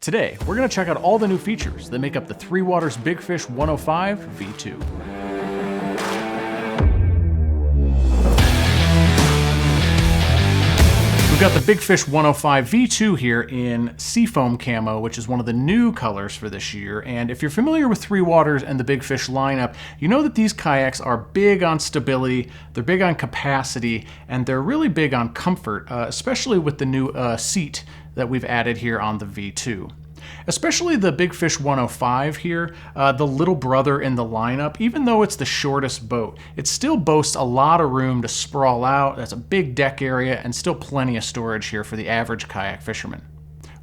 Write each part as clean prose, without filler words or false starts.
Today, we're going to check out all the new features that make up the 3Waters Big Fish 105 V2. We've got the Big Fish 105 V2 here in Seafoam Camo, which is one of the new colors for this year. And if you're familiar with 3Waters and the Big Fish lineup, you know that these kayaks are big on stability, they're big on capacity, and they're really big on comfort, especially with the new seat that we've added here on the V2. Especially the Big Fish 105 here, the little brother in the lineup, even though it's the shortest boat, it still boasts a lot of room to sprawl out. That's a big deck area and still plenty of storage here for the average kayak fisherman.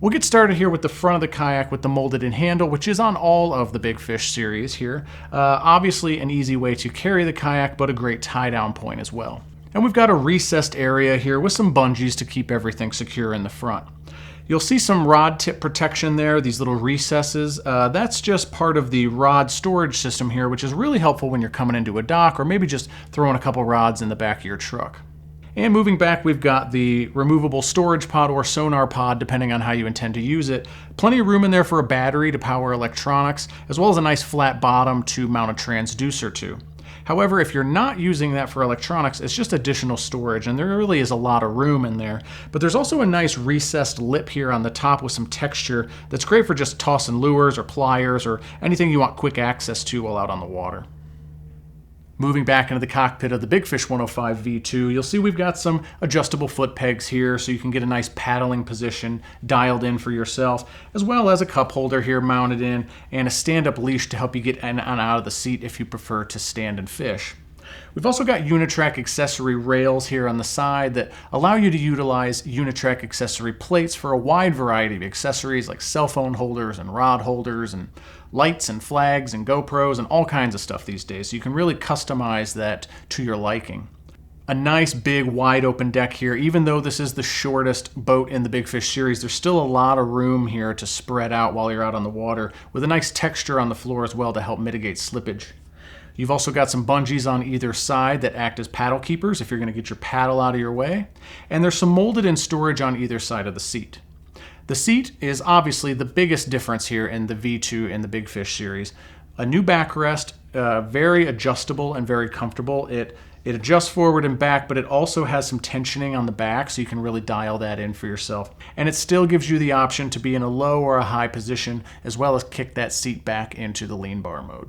We'll get started here with the front of the kayak with the molded-in handle, which is on all of the Big Fish series here. Obviously an easy way to carry the kayak, but a great tie-down point as well. And we've got a recessed area here with some bungees to keep everything secure in the front. You'll see some rod tip protection there, these little recesses. That's just part of the rod storage system here, which is really helpful when you're coming into a dock or maybe just throwing a couple rods in the back of your truck. And moving back, we've got the removable storage pod or sonar pod, depending on how you intend to use it. Plenty of room in there for a battery to power electronics, as well as a nice flat bottom to mount a transducer to. However, if you're not using that for electronics, it's just additional storage, and there really is a lot of room in there. But there's also a nice recessed lip here on the top with some texture that's great for just tossing lures or pliers or anything you want quick access to while out on the water. Moving back into the cockpit of the Big Fish 105 V2, you'll see we've got some adjustable foot pegs here so you can get a nice paddling position dialed in for yourself, as well as a cup holder here mounted in and a stand-up leash to help you get in and out of the seat if you prefer to stand and fish. We've also got Unitrack accessory rails here on the side that allow you to utilize Unitrack accessory plates for a wide variety of accessories like cell phone holders and rod holders and lights and flags and GoPros and all kinds of stuff these days. So you can really customize that to your liking. A nice big wide open deck here. Even though this is the shortest boat in the Big Fish series, there's still a lot of room here to spread out while you're out on the water with a nice texture on the floor as well to help mitigate slippage. You've also got some bungees on either side that act as paddle keepers if you're going to get your paddle out of your way. And there's some molded-in storage on either side of the seat. The seat is obviously the biggest difference here in the V2 and the Big Fish series. A new backrest, very adjustable and very comfortable. It adjusts forward and back, but it also has some tensioning on the back, so you can really dial that in for yourself. And it still gives you the option to be in a low or a high position, as well as kick that seat back into the lean bar mode.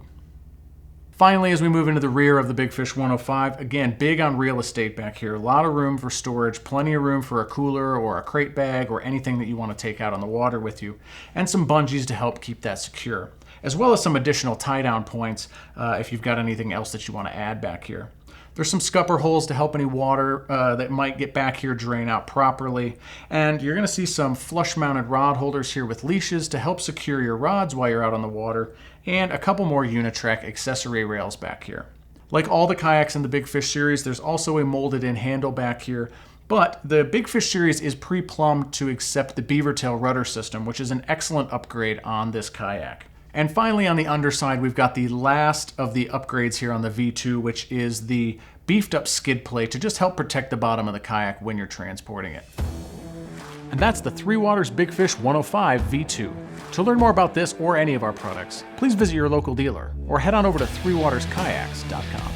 Finally, as we move into the rear of the Big Fish 105, again, big on real estate back here. A lot of room for storage, plenty of room for a cooler or a crate bag or anything that you want to take out on the water with you, and some bungees to help keep that secure, as well as some additional tie-down points if you've got anything else that you want to add back here. There's some scupper holes to help any water that might get back here drain out properly. And you're going to see some flush-mounted rod holders here with leashes to help secure your rods while you're out on the water, and a couple more Unitrack accessory rails back here. Like all the kayaks in the Big Fish series, there's also a molded-in handle back here, but the Big Fish series is pre-plumbed to accept the beaver tail rudder system, which is an excellent upgrade on this kayak. And finally, on the underside, we've got the last of the upgrades here on the V2, which is the beefed up skid plate to just help protect the bottom of the kayak when you're transporting it. And that's the 3Waters Big Fish 105 V2. To learn more about this or any of our products, please visit your local dealer or head on over to 3waterskayaks.com.